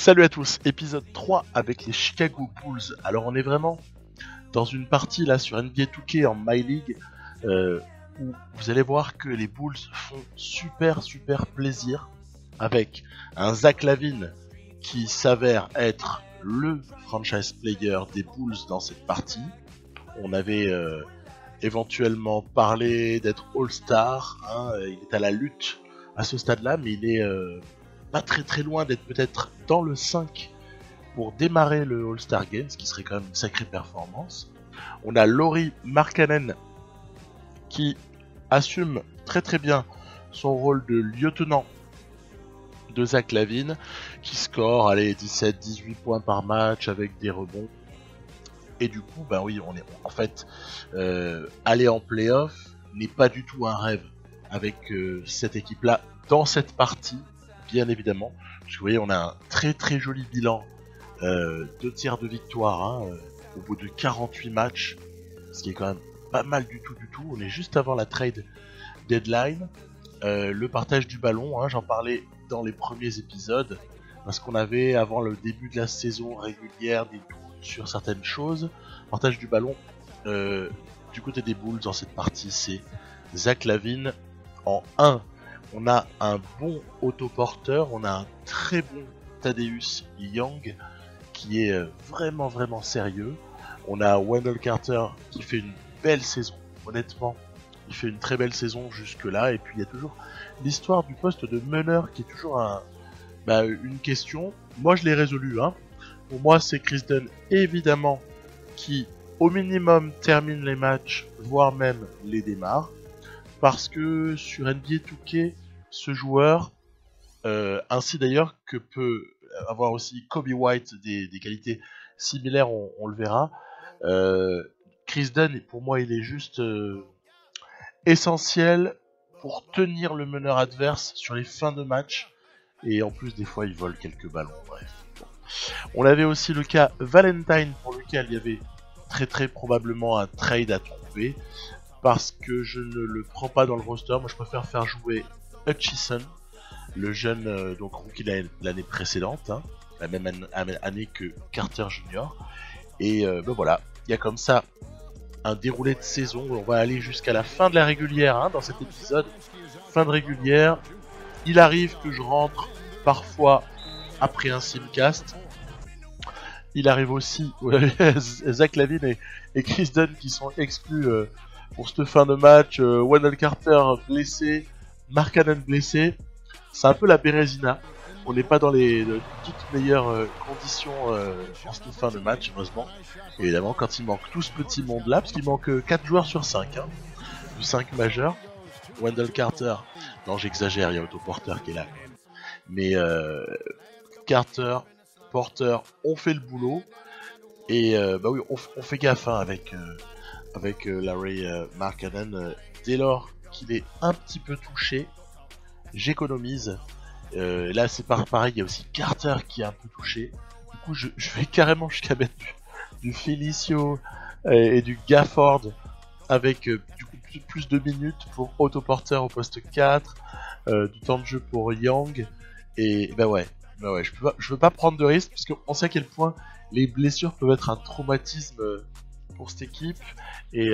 Salut à tous, épisode 3 avec les Chicago Bulls. Alors on est vraiment dans une partie là sur NBA 2K en My League où vous allez voir que les Bulls font super plaisir avec un Zach LaVine qui s'avère être le franchise player des Bulls dans cette partie. On avait éventuellement parlé d'être All-Star, hein, il est à la lutte à ce stade-là, mais il est pas très loin d'être peut-être dans le 5 pour démarrer le All-Star Game, ce qui serait quand même une sacrée performance. On a Lauri Markkanen qui assume très bien son rôle de lieutenant de Zach LaVine, qui score 17-18 points par match avec des rebonds. Et du coup, ben oui, on est en fait aller en playoff n'est pas du tout un rêve avec cette équipe-là dans cette partie, bien évidemment. Parce que vous voyez, on a un très joli bilan, 2 tiers de victoire au bout de 48 matchs, ce qui est quand même pas mal du tout. On est juste avant la trade deadline. Le partage du ballon, j'en parlais dans les premiers épisodes, parce qu'on avait, avant le début de la saison régulière, des doutes sur certaines choses. Partage du ballon, du côté des Bulls dans cette partie, c'est Zach LaVine en 1. On a un bon autoporteur, on a un très bon Thaddeus Young qui est vraiment sérieux. On a Wendell Carter qui fait une belle saison, honnêtement. Il fait une très belle saison jusque-là. Et puis il y a toujours l'histoire du poste de meneur qui est toujours une question. Moi je l'ai résolu. Pour moi c'est Chris Dunn évidemment qui au minimum termine les matchs, voire même les démarre. Parce que sur NBA 2K, ce joueur, ainsi d'ailleurs que peut avoir aussi Kobe White des qualités similaires, on le verra. Chris Dunn, pour moi, il est juste essentiel pour tenir le meneur adverse sur les fins de match. Et en plus, des fois, il vole quelques ballons. Bref. Bon. On avait aussi le cas Valentine, pour lequel il y avait très probablement un trade à trouver. Parce que je ne le prends pas dans le roster. Moi, je préfère faire jouer Hutchison, le jeune rookie l'année précédente, la même année que Carter Jr. Et voilà, il y a comme ça un déroulé de saison. On va aller jusqu'à la fin de la régulière dans cet épisode. Fin de régulière. Il arrive que je rentre parfois après un simcast. Il arrive aussi Zach LaVine et Chris Dunn qui sont exclus pour cette fin de match. Wendell Carter blessé, Markkanen blessé. C'est un peu la Bérésina. On n'est pas dans les toutes meilleures conditions en cette fin de match, heureusement. Et évidemment, quand il manque tout ce petit monde-là, parce qu'il manque 4 joueurs sur 5, du 5 majeur. Wendell Carter, non j'exagère, il y a Otto Porter qui est là. Mais Carter, Porter, on fait le boulot. Et oui, on fait gaffe avec Lauri Markkanen. Dès lors qu'il est un petit peu touché, j'économise. Là c'est pareil, il y a aussi Carter qui est un peu touché. Du coup je vais carrément jusqu'à mettre du Felicio et du Gafford avec du coup plus de minutes pour Otto Porter au poste 4, du temps de jeu pour Young. Et je veux pas prendre de risques parce qu'on sait à quel point les blessures peuvent être un traumatisme pour cette équipe. Et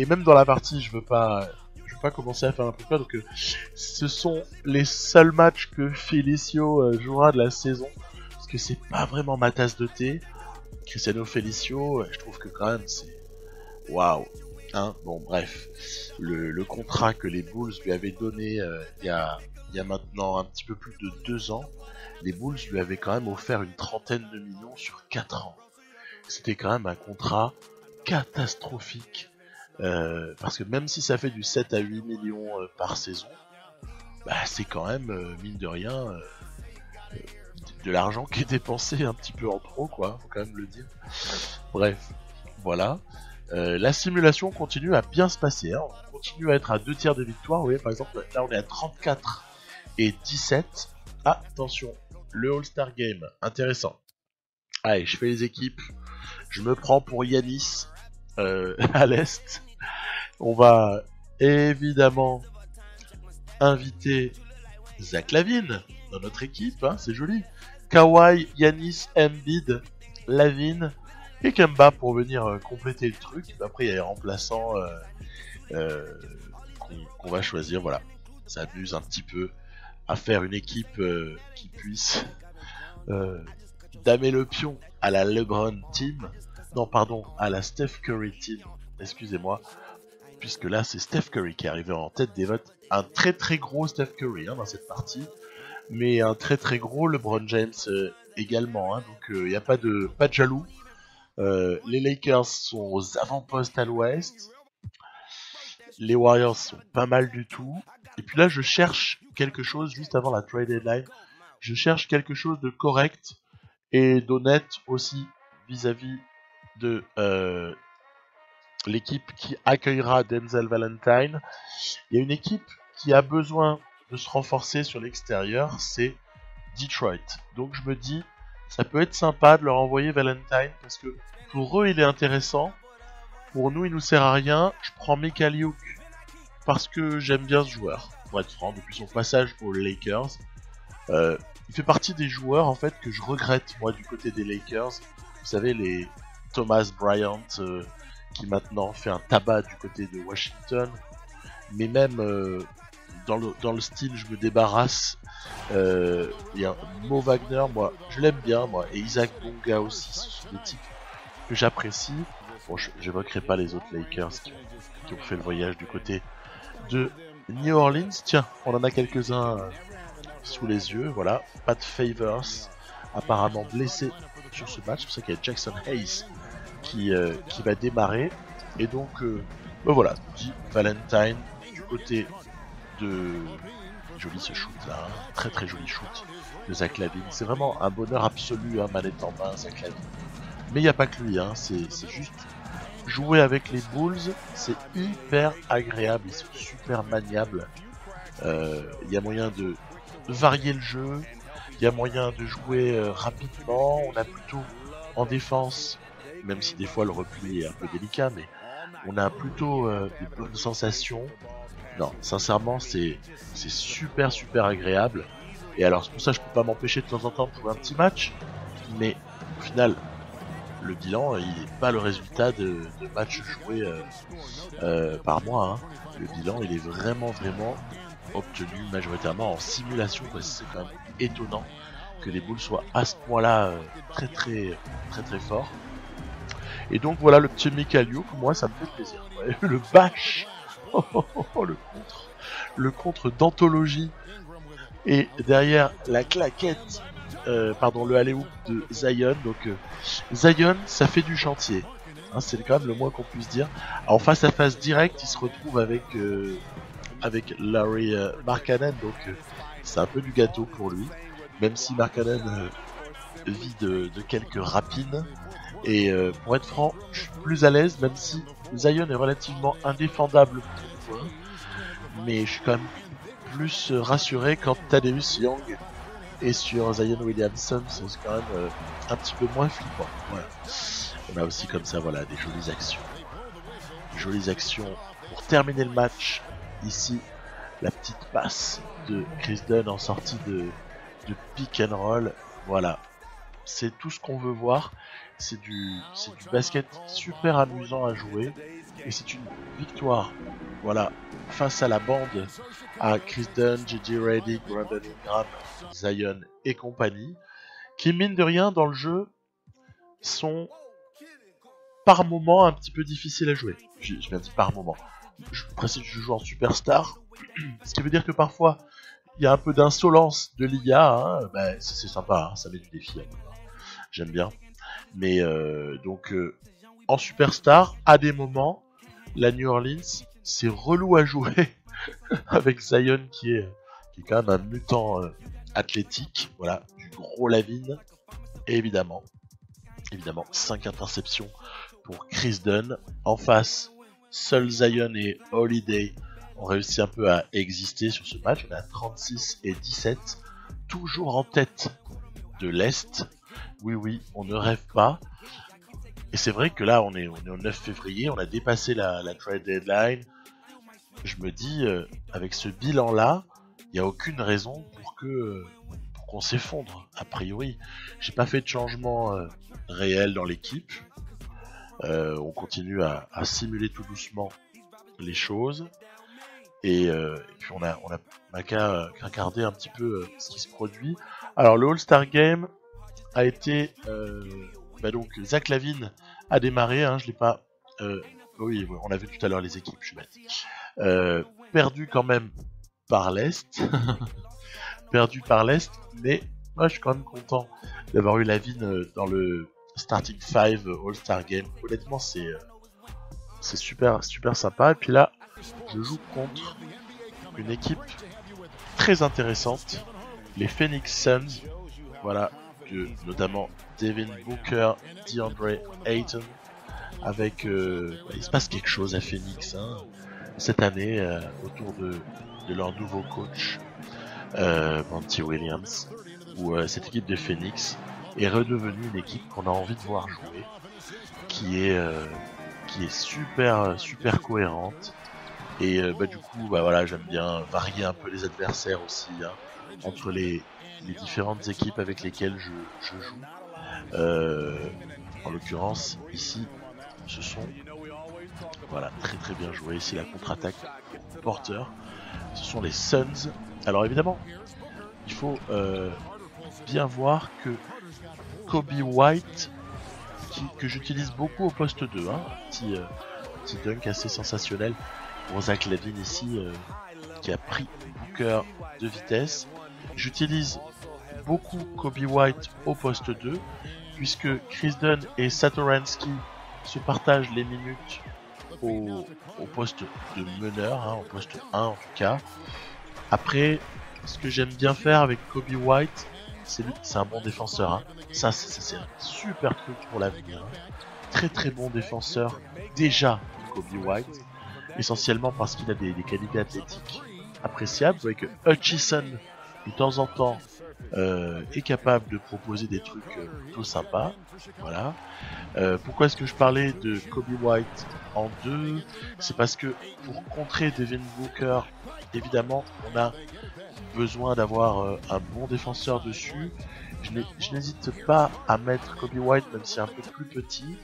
même dans la partie, je veux pas commencer à faire un peu peur. Donc ce sont les seuls matchs que Felicio jouera de la saison, parce que c'est pas vraiment ma tasse de thé. Cristiano Felicio, je trouve que quand même c'est waouh. Bon bref, le contrat que les Bulls lui avaient donné il y a maintenant un petit peu plus de 2 ans, les Bulls lui avaient quand même offert une 30aine de millions sur 4 ans. C'était quand même un contrat catastrophique. Parce que même si ça fait du 7 à 8 millions par saison, c'est quand même, mine de rien, de l'argent qui est dépensé un petit peu en trop, quoi, faut quand même le dire. Bref, voilà. La simulation continue à bien se passer, on continue à être à 2 tiers de victoire. Vous voyez, par exemple, là on est à 34 et 17. Attention, le All-Star Game, intéressant. Allez, je fais les équipes, je me prends pour Yanis à l'Est. On va évidemment inviter Zach LaVine dans notre équipe, c'est joli. Kawhi, Giannis, Embiid, Lavin et Kemba pour venir compléter le truc. Après, il y a les remplaçants qu'on va choisir. Voilà, ça amuse un petit peu à faire une équipe qui puisse damer le pion à la LeBron Team. Non, pardon, à la Steph Curry Team. Excusez-moi. Puisque là, c'est Steph Curry qui est arrivé en tête des votes. Un très très gros Steph Curry dans cette partie. Mais un très très gros LeBron James également. Donc il n'y a pas de jaloux. Les Lakers sont aux avant-postes à l'ouest. Les Warriors sont pas mal du tout. Et puis là, je cherche quelque chose juste avant la trade deadline. Je cherche quelque chose de correct et d'honnête aussi vis-à-vis de l'équipe qui accueillera Denzel Valentine. Il y a une équipe qui a besoin de se renforcer sur l'extérieur, c'est Detroit. Donc je me dis, ça peut être sympa de leur envoyer Valentine parce que pour eux il est intéressant. Pour nous il nous sert à rien. Je prends Mekaliuk parce que j'aime bien ce joueur. Pour être franc, depuis son passage aux Lakers, il fait partie des joueurs en fait que je regrette moi du côté des Lakers. Vous savez les Thomas Bryant qui maintenant fait un tabac du côté de Washington, mais même dans le style je me débarrasse. Il y a Mo Wagner, moi je l'aime bien moi, et Isaac Bonga aussi, ce sont des types que j'apprécie. Bon, j'évoquerai pas les autres Lakers qui ont fait le voyage du côté de New Orleans. Tiens, on en a quelques-uns sous les yeux, voilà. Pat Favors, apparemment blessé sur ce match, c'est pour ça qu'il y a Jackson Hayes qui va démarrer. Et donc, voilà, dit Valentine du côté de... Joli ce shoot là, hein. Très très joli shoot de Zach LaVine. C'est vraiment un bonheur absolu, hein, manette en main, Zach LaVine. Mais il n'y a pas que lui, hein. C'est juste jouer avec les Bulls, c'est hyper agréable, ils sont super maniables. Il y a moyen de varier le jeu, il y a moyen de jouer rapidement. On a plutôt en défense, même si des fois le repli est un peu délicat, mais on a plutôt des bonnes sensations. Non, sincèrement, c'est super super agréable. Et alors, c'est pour ça que je peux pas m'empêcher de temps en temps de jouer un petit match, mais au final, le bilan, il n'est pas le résultat de matchs joués par mois. Hein. Le bilan, il est vraiment obtenu majoritairement en simulation. C'est quand même étonnant que les Bulls soient à ce point-là très forts. Et donc voilà le petit Mekaliuk, moi ça me fait plaisir. Ouais, le bash, le contre d'anthologie. Et derrière la claquette, le alley-oop de Zion. Donc Zion, ça fait du chantier. Hein, c'est quand même le moins qu'on puisse dire. En face à face direct, il se retrouve avec Larry Markkanen. Donc c'est un peu du gâteau pour lui. Même si Markkanen vit de quelques rapines. Et pour être franc, je suis plus à l'aise, même si Zion est relativement indéfendable pour moi. Mais je suis quand même plus rassuré quand Thaddeus Young est sur Zion Williamson, c'est quand même un petit peu moins flippant. Voilà. On a aussi comme ça, voilà, des jolies actions. Jolies actions pour terminer le match. Ici, la petite passe de Chris Dunn en sortie de pick and roll. Voilà. C'est tout ce qu'on veut voir. C'est du basket super amusant à jouer. Et c'est une victoire. Voilà. Face à la bande, à Chris Dunn, J.J. Redick, Brandon Ingram, Zion et compagnie, qui mine de rien dans le jeu sont par moments un petit peu difficiles à jouer. Je viens de dire par moment. Je précise que je joue en superstar, ce qui veut dire que parfois il y a un peu d'insolence de l'IA, hein. C'est sympa, hein, ça met du défi. Hein. J'aime bien. Mais en superstar, à des moments, la New Orleans, c'est relou à jouer avec Zion qui est quand même un mutant athlétique, voilà, du gros Lavine, et évidemment 5 interceptions pour Chris Dunn. En face, seuls Zion et Holiday ont réussi un peu à exister sur ce match. On a 36 et 17, toujours en tête de l'Est. Oui, on ne rêve pas. Et c'est vrai que là, on est au 9 février, on a dépassé la trade deadline. Je me dis, avec ce bilan-là, il n'y a aucune raison pour qu'on s'effondre, a priori. J'ai pas fait de changement réel dans l'équipe. On continue à simuler tout doucement les choses. Et puis on a qu'à regarder un petit peu ce qui se produit. Alors le All-Star Game a été... donc Zach LaVine a démarré, hein, je l'ai pas... oui, on a vu tout à l'heure les équipes, je suis bête. Perdu quand même par l'Est. Perdu par l'Est, mais moi je suis quand même content d'avoir eu LaVine dans le Starting 5 All-Star Game. Honnêtement, c'est super sympa. Et puis là, je joue contre une équipe très intéressante, les Phoenix Suns. Voilà, notamment Devin Booker, DeAndre Ayton. Avec, il se passe quelque chose à Phoenix cette année autour de leur nouveau coach, Monty Williams, où cette équipe de Phoenix est redevenue une équipe qu'on a envie de voir jouer, qui est super cohérente. Et du coup, voilà, j'aime bien varier un peu les adversaires aussi, hein, entre les différentes équipes avec lesquelles je joue. En l'occurrence, ici, ce sont très bien joué. Ici, la contre-attaque Porter. Ce sont les Suns. Alors évidemment, il faut bien voir que Kobe White, que j'utilise beaucoup au poste 2, hein, petit dunk assez sensationnel pour Zach LaVine ici, qui a pris Booker de vitesse. J'utilise beaucoup Kobe White au poste 2, puisque Chris Dunn et Satoransky se partagent les minutes au poste de meneur, hein, au poste 1 en tout cas. Après, ce que j'aime bien faire avec Kobe White, c'est un bon défenseur. Hein. Ça, c'est un super truc pour l'avenir. Hein. Très bon défenseur déjà, Kobe White. Essentiellement parce qu'il a des qualités athlétiques appréciables. Vous voyez que Hutchison, de temps en temps, est capable de proposer des trucs plutôt sympas. Voilà. Pourquoi est-ce que je parlais de Kobe White en 2 ? C'est parce que pour contrer Devin Booker, évidemment, on a besoin d'avoir un bon défenseur dessus. Je n'hésite pas à mettre Kobe White, même si un peu plus petit.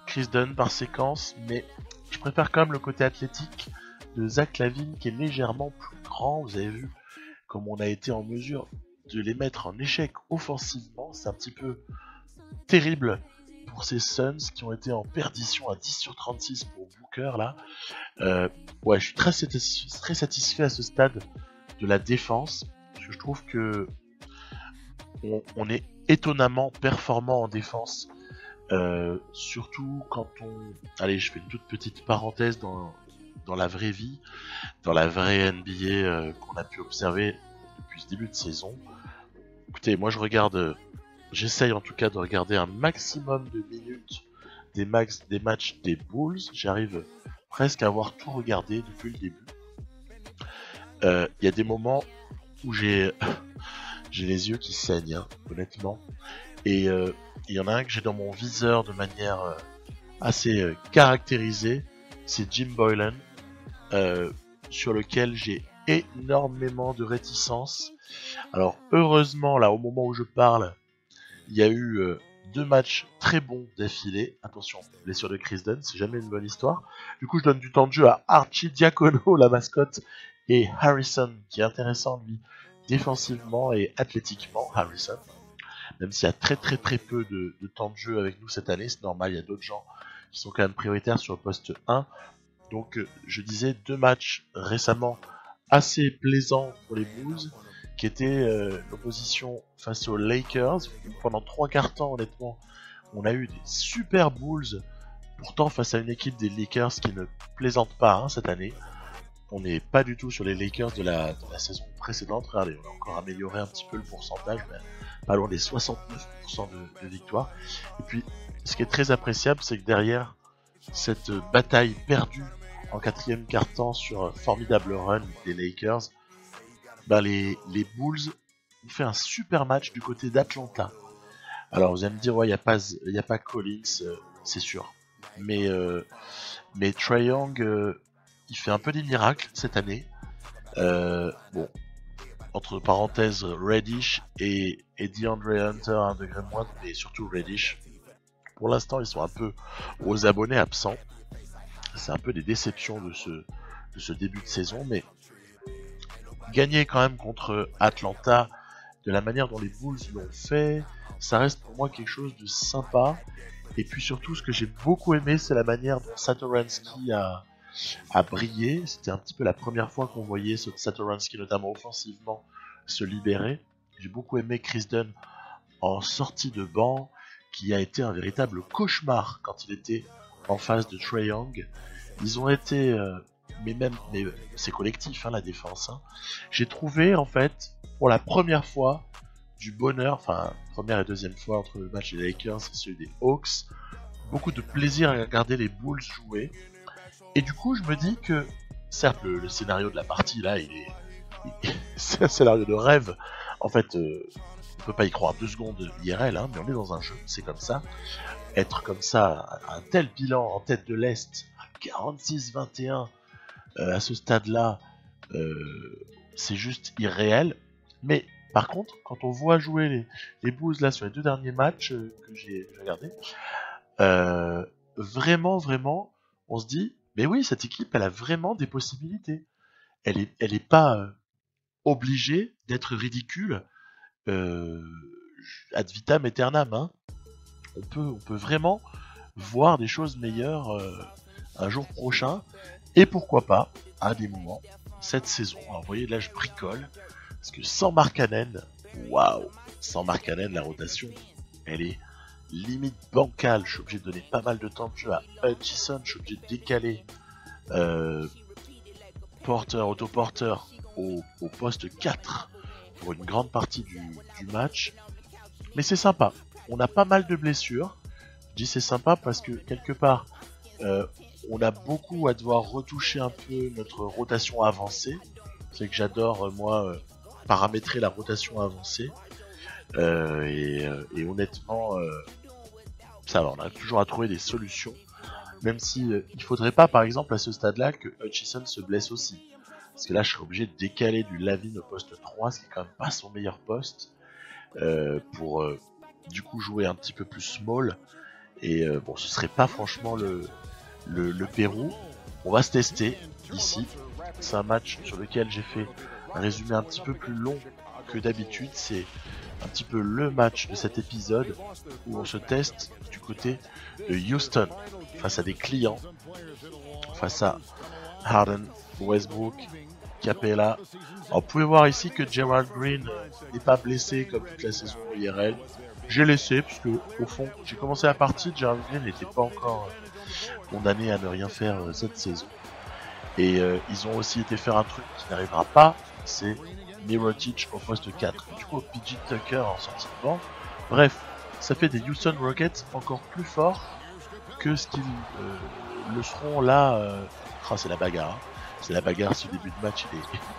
Chris Dunn par séquence, mais je préfère quand même le côté athlétique de Zach LaVine qui est légèrement plus grand. Vous avez vu comme on a été en mesure de les mettre en échec offensivement. C'est un petit peu terrible pour ces Suns qui ont été en perdition à 10/36 pour Booker là. Je suis très satisfait à ce stade de la défense, parce que je trouve que on est étonnamment performant en défense, surtout quand allez, je fais une toute petite parenthèse dans la vraie vie, dans la vraie NBA qu'on a pu observer depuis ce début de saison. Écoutez, moi j'essaye en tout cas de regarder un maximum de minutes des matchs des Bulls. J'arrive presque à avoir tout regardé depuis le début. Il y a des moments où j'ai les yeux qui saignent, hein, honnêtement. Et il y en a un que j'ai dans mon viseur de manière assez caractérisée, c'est Jim Boylan, sur lequel j'ai énormément de réticence. Alors heureusement, là, au moment où je parle, il y a eu 2 matchs très bons d'affilée. Attention, blessure de Chris Dunn, c'est jamais une bonne histoire. Du coup, je donne du temps de jeu à Archie Diacono, la mascotte, et Harrison, qui est intéressant, lui, défensivement et athlétiquement, Harrison. Même s'il y a très peu de temps de jeu avec nous cette année, c'est normal, il y a d'autres gens qui sont quand même prioritaires sur le poste 1. Donc, je disais 2 matchs récemment assez plaisants pour les Bulls, qui était l'opposition face aux Lakers. Pendant 3 quarts temps, honnêtement, on a eu des super Bulls, pourtant face à une équipe des Lakers qui ne plaisante pas, hein, cette année. On n'est pas du tout sur les Lakers de la saison précédente. Regardez, on a encore amélioré un petit peu le pourcentage, mais pas loin des 69% de victoires. Et puis, ce qui est très appréciable, c'est que derrière cette bataille perdue en 4e quart-temps sur un formidable run des Lakers, les Bulls ont fait un super match du côté d'Atlanta. Alors vous allez me dire, ouais, il n'y a pas Collins, c'est sûr. Mais Trae Young, il fait un peu des miracles cette année. Bon, entre parenthèses Reddish et DeAndre Hunter à un degré moindre, mais surtout Reddish. Pour l'instant, ils sont un peu aux abonnés absents. C'est un peu des déceptions de ce début de saison, mais gagner quand même contre Atlanta, de la manière dont les Bulls l'ont fait, ça reste pour moi quelque chose de sympa. Et puis surtout, ce que j'ai beaucoup aimé, c'est la manière dont Satoransky a brillé. C'était un petit peu la première fois qu'on voyait Satoransky, notamment offensivement, se libérer. J'ai beaucoup aimé Chris Dunn en sortie de banc, qui a été un véritable cauchemar quand il était en face de Trae Young. Ils ont été, mais c'est collectif, hein, la défense. Hein. J'ai trouvé en fait, pour la première fois, du bonheur, enfin première et deuxième fois entre le match des Lakers et celui des Hawks, beaucoup de plaisir à regarder les Bulls jouer. Et du coup, je me dis que, certes, le scénario de la partie là, c'est un scénario de rêve. En fait, on peut pas y croire 2 secondes IRL, hein, mais on est dans un jeu, c'est comme ça. Être comme ça, un tel bilan en tête de l'Est, 46-21, à ce stade-là, c'est juste irréel. Mais par contre, quand on voit jouer les Bulls là sur les 2 derniers matchs que j'ai regardés, vraiment, on se dit, mais oui, cette équipe, elle a vraiment des possibilités. Elle est pas obligée d'être ridicule ad vitam aeternam. Hein. On peut vraiment voir des choses meilleures un jour prochain. Et pourquoi pas, à des moments, cette saison. Alors, vous voyez, là, je bricole. Parce que sans Markkanen, waouh, sans Markkanen, la rotation, elle est limite bancale. Je suis obligé de donner pas mal de temps de jeu à Hutchison. Je suis obligé de décaler Otto Porter au poste 4 pour une grande partie du match. Mais c'est sympa. On a pas mal de blessures. Je dis c'est sympa parce que quelque part, on a beaucoup à devoir retoucher un peu notre rotation avancée. C'est que j'adore, moi, paramétrer la rotation avancée. Et honnêtement, ça va, on a toujours à trouver des solutions. Même si il faudrait pas, par exemple, à ce stade-là, que Hutchison se blesse aussi. Parce que là, je serais obligé de décaler du Lavin au poste 3, ce qui est quand même pas son meilleur poste, pour du coup jouer un petit peu plus small. Et bon, ce serait pas franchement le Pérou. On va se tester ici. C'est un match sur lequel j'ai fait un résumé un petit peu plus long que d'habitude. C'est un petit peu le match de cet épisode où on se teste du côté de Houston face à des clients, face à Harden, Westbrook, Capella. Alors, vous pouvez voir ici que Gerald Green n'est pas blessé comme toute la saison IRL. J'ai laissé parce que au fond, j'ai commencé la partie, Gerald Green n'était pas encore condamné à ne rien faire cette saison. Et ils ont aussi été faire un truc qui n'arrivera pas, c'est Mirotic au poste 4. Du coup, PJ Tucker en sortie de banc. Bref, ça fait des Houston Rockets encore plus forts que ce qu'ils le seront là. C'est la bagarre. Hein. C'est la bagarre, ce début de match,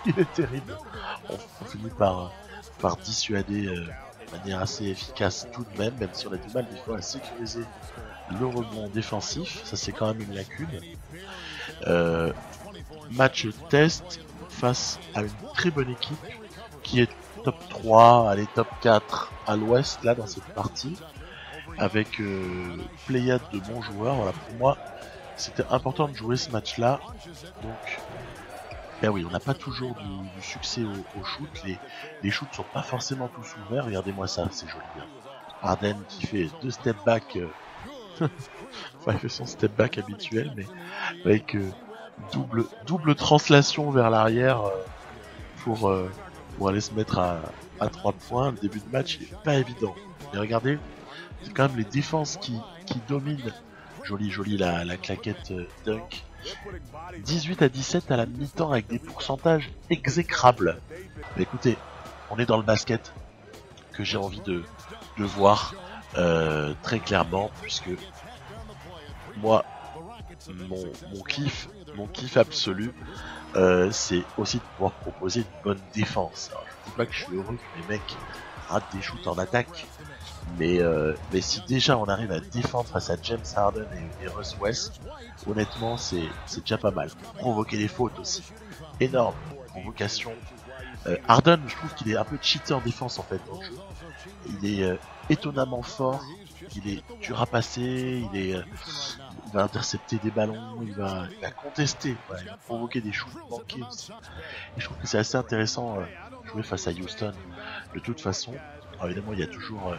il est terrible. On finit par dissuader de manière assez efficace tout de même si on a du mal des fois à sécuriser le rebond défensif. Ça, c'est quand même une lacune. Match test face à une très bonne équipe qui est top 3, allez top 4 à l'ouest là dans cette partie, avec pléiade de bons joueurs. Voilà, pour moi c'était important de jouer ce match là. Donc ben oui, on n'a pas toujours du succès au shoot, les shoots sont pas forcément tous ouverts. Regardez-moi ça, c'est joli bien. Harden qui fait 2 step back enfin il fait son step back habituel, mais avec double translation vers l'arrière pour aller se mettre à 3 points. Le début de match il est pas évident. Mais regardez, c'est quand même les défenses qui dominent. Joli la claquette dunk. 18-17 à la mi-temps avec des pourcentages exécrables. Mais écoutez, on est dans le basket que j'ai envie de voir très clairement, puisque moi mon kiff absolu, c'est aussi de pouvoir proposer une bonne défense. Alors, je dis pas que je suis heureux que les mecs ratent des shoots en attaque, mais si déjà on arrive à défendre face à James Harden et Russ West, honnêtement c'est déjà pas mal. Provoquer des fautes aussi, énorme provocation Harden, je trouve qu'il est un peu cheaté en défense en fait. Donc, il est étonnamment fort, il est dur à passer, il va intercepter des ballons, il va contester, voilà, il va provoquer des shoots manqués aussi. Et je trouve que c'est assez intéressant jouer face à Houston de toute façon. Alors évidemment, il y a toujours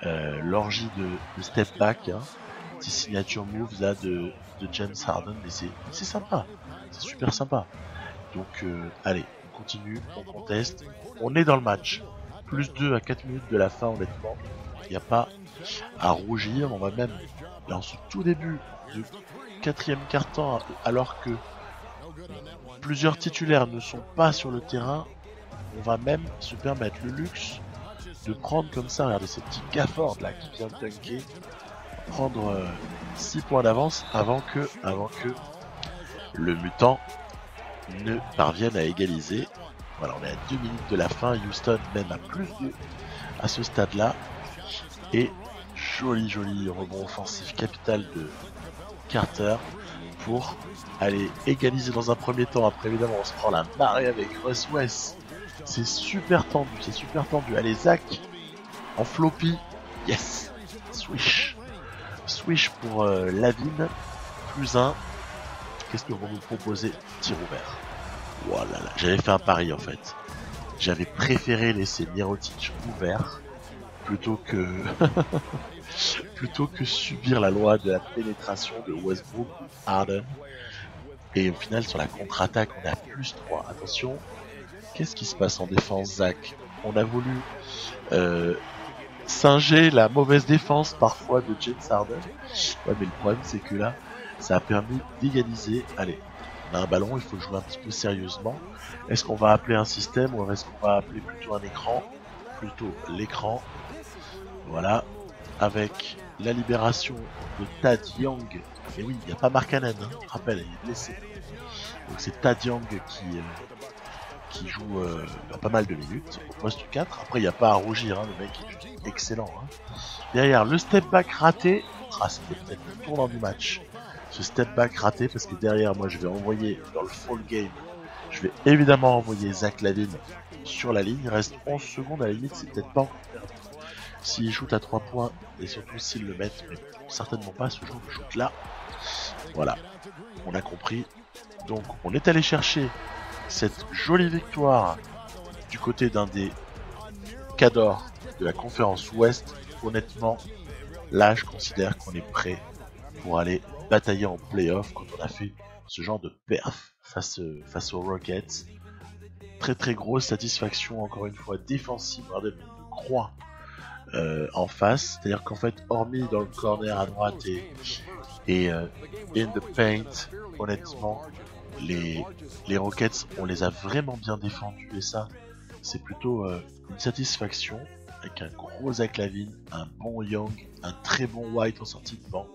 l'orgie de step back, hein, petit signature moves là de James Harden, mais c'est sympa, c'est super sympa. Donc allez, on continue, on conteste, on est dans le match. Plus 2 à 4 minutes de la fin, honnêtement, il n'y a pas à rougir. On va même, là en ce tout début du quatrième quart-temps, alors que plusieurs titulaires ne sont pas sur le terrain, on va même se permettre le luxe de prendre comme ça, regardez ces petits Gafford là qui vient de dunker, prendre 6 points d'avance avant que le mutant ne parvienne à égaliser. Voilà, on est à 2 minutes de la fin, Houston mène à plus de à ce stade-là. Et joli rebond offensif capital de Carter pour aller égaliser dans un premier temps. Après évidemment on se prend la marée avec Russ West. C'est super tendu, c'est super tendu. Allez Zach en floppy. Yes. Swish. Swish pour Lavine. Plus 1. Qu'est-ce que vont nous proposer? Tir ouvert. Voilà, j'avais fait un pari en fait. J'avais préféré laisser Mirotic ouvert plutôt que plutôt que subir la loi de la pénétration de Westbrook Harden. Et au final sur la contre-attaque on a plus 3. Attention, qu'est-ce qui se passe en défense, Zach? On a voulu singer la mauvaise défense parfois de James Harden. Ouais, mais le problème c'est que là ça a permis d'égaliser. Allez, on a un ballon, il faut jouer un petit peu sérieusement. Est-ce qu'on va appeler un système ou est-ce qu'on va appeler plutôt un écran? Plutôt l'écran. Voilà, avec la libération de Tad Young. Et oui, il n'y a pas Markkanen, hein, je rappelle, il est blessé. Donc c'est Tad Young qui joue pas mal de minutes au poste 4. Après, il n'y a pas à rougir, hein, le mec est juste excellent. Hein. Derrière, le step back raté. Ah, c'était peut-être le tournant du match. Ce step back raté, parce que derrière, moi, je vais envoyer dans le fall game, je vais évidemment envoyer Zach Lavine sur la ligne. Il reste 11 secondes, à la limite, c'est peut-être pas encore perdu. S'il shoot à 3 points, et surtout s'ils le mettent, mais certainement pas ce genre de shoot là. Voilà, on a compris. Donc on est allé chercher cette jolie victoire du côté d'un des cadors de la conférence Ouest. Honnêtement, là je considère qu'on est prêt pour aller batailler en playoff quand on a fait ce genre de perf face aux Rockets. Très grosse satisfaction, encore une fois, défensive, de croix en face. C'est-à-dire qu'en fait, hormis dans le corner à droite et in the paint, honnêtement, les Rockets, on les a vraiment bien défendus et ça, c'est plutôt une satisfaction avec un gros Zach Lavine, un bon Young, un très bon White en sortie de banc.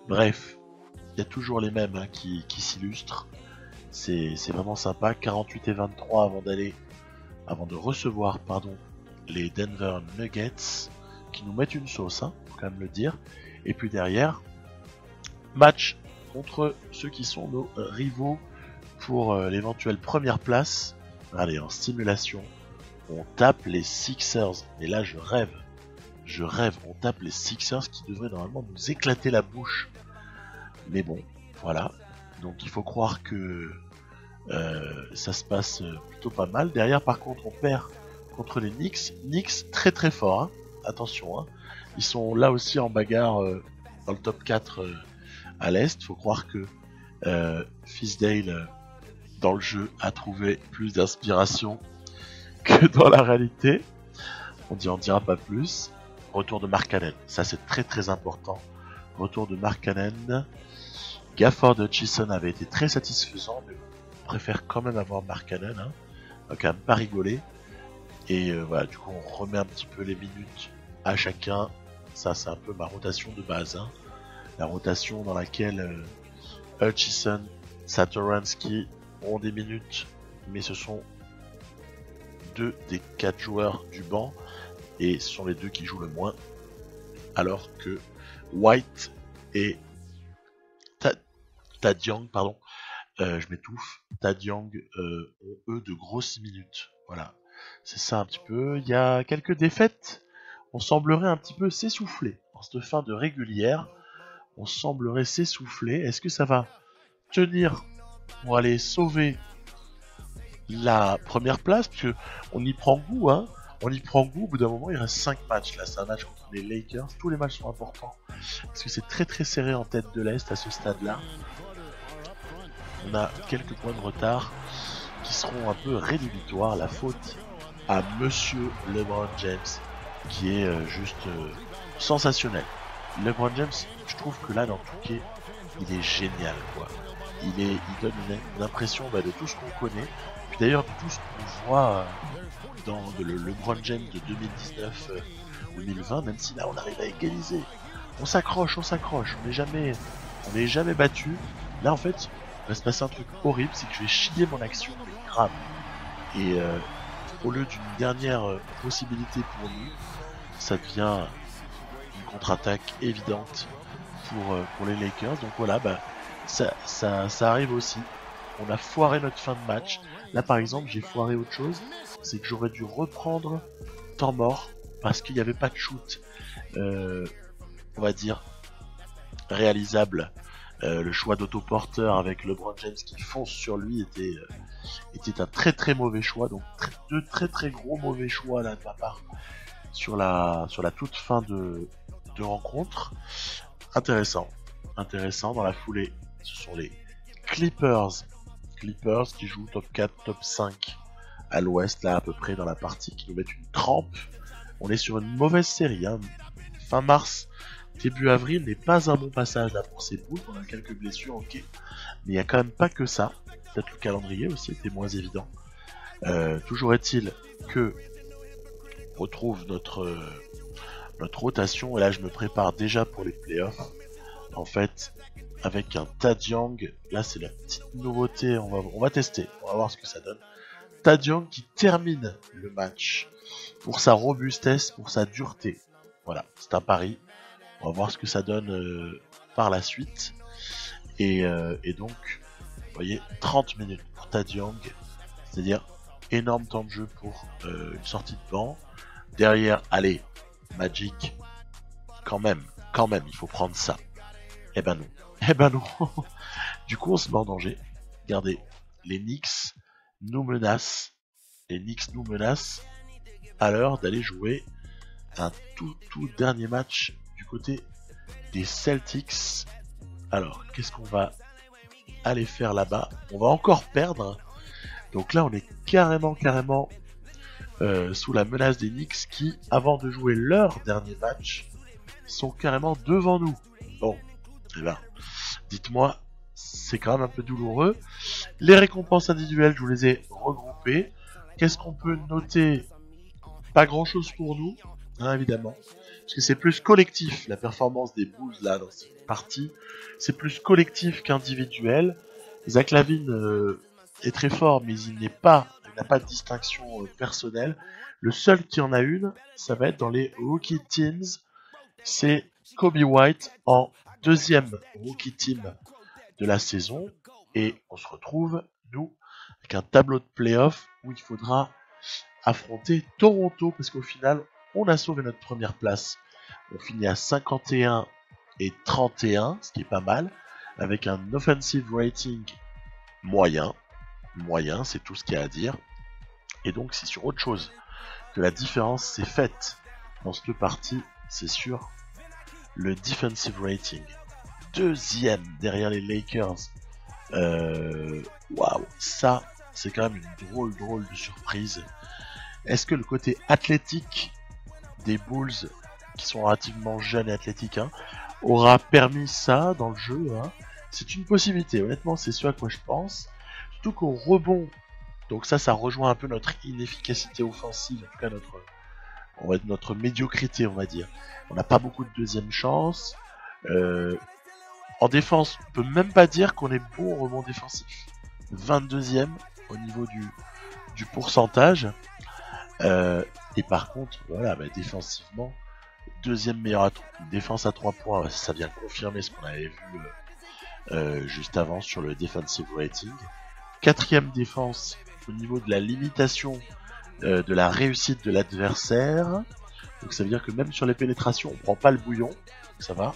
Bref, il y a toujours les mêmes hein, qui s'illustrent. C'est vraiment sympa. 48 et 23 avant de recevoir les Denver Nuggets qui nous mettent une sauce, hein, faut quand même le dire. Et puis derrière, match contre ceux qui sont nos rivaux pour l'éventuelle première place. Allez, en stimulation, on tape les Sixers. Et là, je rêve, on tape les Sixers qui devraient normalement nous éclater la bouche. Mais bon, voilà. Donc il faut croire que ça se passe plutôt pas mal. Derrière, par contre, on perd contre les Knicks. Knicks très fort, hein. Attention, hein. Ils sont là aussi en bagarre dans le top 4 à l'Est. Faut croire que Fisdale dans le jeu a trouvé plus d'inspiration que dans la réalité. On dira pas plus. Retour de Markkanen, ça c'est très important. Retour de Markkanen. Gafford Hutchison avait été très satisfaisant, mais on préfère quand même avoir Markkanen, hein. On va quand même pas rigoler. Et voilà, du coup on remet un petit peu les minutes à chacun. Ça c'est un peu ma rotation de base, hein. La rotation dans laquelle Hutchison, Satoransky ont des minutes, mais ce sont 2 des 4 joueurs du banc, et ce sont les 2 qui jouent le moins, alors que White et Tad Young, je m'étouffe, Tad Young ont eux de grosses minutes. Voilà, c'est ça un petit peu. Il y a quelques défaites. On semblerait un petit peu s'essouffler. En cette fin de régulière, on semblerait s'essouffler. Est-ce que ça va tenir pour aller sauver la première place? Parce que on y prend goût, hein. On y prend goût. Au bout d'un moment, il reste 5 matchs. Là, c'est un match contre les Lakers. Tous les matchs sont importants. Parce que c'est très très serré en tête de l'Est à ce stade-là. On a quelques points de retard qui seront un peu rédhibitoires. La faute à Monsieur LeBron James, qui est juste sensationnel. LeBron James, je trouve que là, dans Touquet, il est génial, quoi. Il donne une impression de tout ce qu'on connaît. Puis d'ailleurs, de tout ce qu'on voit dans le LeBron James de 2019-2020, même si là, on arrive à égaliser. On s'accroche, on n'est jamais battu. Là, en fait, il va se passer un truc horrible, c'est que je vais chier mon action, mais grave. Et au lieu d'une dernière possibilité pour nous, ça devient une contre-attaque évidente pour les Lakers. Donc voilà, ça arrive aussi. On a foiré notre fin de match. Là par exemple, j'ai foiré autre chose, c'est que j'aurais dû reprendre temps mort parce qu'il n'y avait pas de shoot, on va dire, réalisable. Le choix d'autoporteur avec LeBron James qui fonce sur lui était un très très mauvais choix. Donc deux très très gros mauvais choix là de ma part sur la toute fin de rencontre. Intéressant dans la foulée. Ce sont les Clippers qui jouent top 4, top 5 à l'ouest là à peu près dans la partie, qui nous mettent une crampe. On est sur une mauvaise série, hein. Fin mars, début avril n'est pas un bon passage là pour ces Bulls. On a quelques blessures, ok, mais il n'y a quand même pas que ça. Peut-être le calendrier aussi était moins évident. Toujours est-il que on retrouve notre rotation, et là je me prépare déjà pour les playoffs. En fait, avec un Thad Young, là c'est la petite nouveauté, on va tester, on va voir ce que ça donne. Thad Young qui termine le match pour sa robustesse, pour sa dureté. Voilà, c'est un pari. On va voir ce que ça donne par la suite. Et donc, vous voyez, 30 minutes pour Thad Young, c'est-à-dire énorme temps de jeu pour une sortie de banc. Derrière, allez, Magic, quand même, il faut prendre ça. Eh ben non. Du coup, on se met en danger. Regardez, les Knicks nous menacent. À l'heure d'aller jouer un tout dernier match du côté des Celtics. Alors, qu'est-ce qu'on va aller faire là-bas? On va encore perdre. Donc là, on est carrément sous la menace des Knicks qui, avant de jouer leur dernier match, sont carrément devant nous. Bon, eh ben, dites-moi, c'est quand même un peu douloureux. Les récompenses individuelles, je vous les ai regroupées. Qu'est-ce qu'on peut noter? Pas grand-chose pour nous, hein, évidemment. Parce que c'est plus collectif, la performance des Bulls là dans cette partie. C'est plus collectif qu'individuel. Zach LaVine est très fort, mais il n'a pas de distinction personnelle. Le seul qui en a une, ça va être dans les Rookie Teams. C'est Kobe White en deuxième Rookie Team de la saison. Et on se retrouve, nous, avec un tableau de playoff où il faudra affronter Toronto, parce qu'au final, on a sauvé notre première place. On finit à 51 et 31, ce qui est pas mal, avec un offensive rating moyen, c'est tout ce qu'il y a à dire. Et donc, c'est sur autre chose que la différence s'est faite dans cette partie, c'est sur le defensive rating. Deuxième derrière les Lakers. Waouh, ça, c'est quand même une drôle de surprise. Est-ce que le côté athlétique des Bulls, qui sont relativement jeunes et athlétiques, hein, aura permis ça dans le jeu, hein? C'est une possibilité, honnêtement, c'est ce à quoi je pense. Surtout qu'au rebond, donc ça rejoint un peu notre inefficacité offensive, en tout cas notre médiocrité, on va dire. On n'a pas beaucoup de deuxième chance. En défense, on peut même pas dire qu'on est bon au rebond défensif. 22e au niveau du pourcentage. Et par contre, voilà, défensivement, deuxième meilleure défense à 3 points, ça vient confirmer ce qu'on avait vu juste avant sur le defensive rating. Quatrième défense au niveau de la limitation de la réussite de l'adversaire. Donc ça veut dire que même sur les pénétrations, on prend pas le bouillon. Ça va.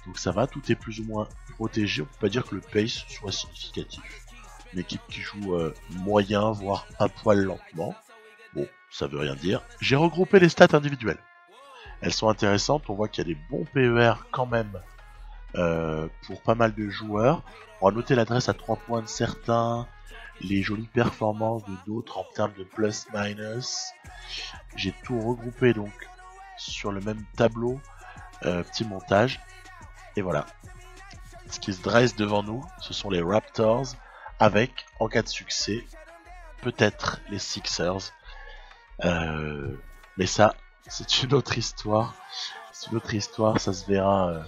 Donc ça va, tout est plus ou moins protégé. On peut pas dire que le pace soit significatif. Une équipe qui joue moyen, voire un poil lentement. Bon, ça veut rien dire. J'ai regroupé les stats individuelles. Elles sont intéressantes. On voit qu'il y a des bons PER quand même pour pas mal de joueurs. On va noter l'adresse à 3 points de certains, les jolies performances de d'autres en termes de plus-minus. J'ai tout regroupé donc sur le même tableau, petit montage. Et voilà. Ce qui se dresse devant nous, ce sont les Raptors, avec, en cas de succès, peut-être les Sixers. Mais ça, c'est une autre histoire. C'est une autre histoire, ça se verra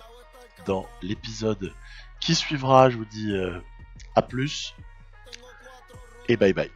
dans l'épisode qui suivra. Je vous dis à plus et bye bye.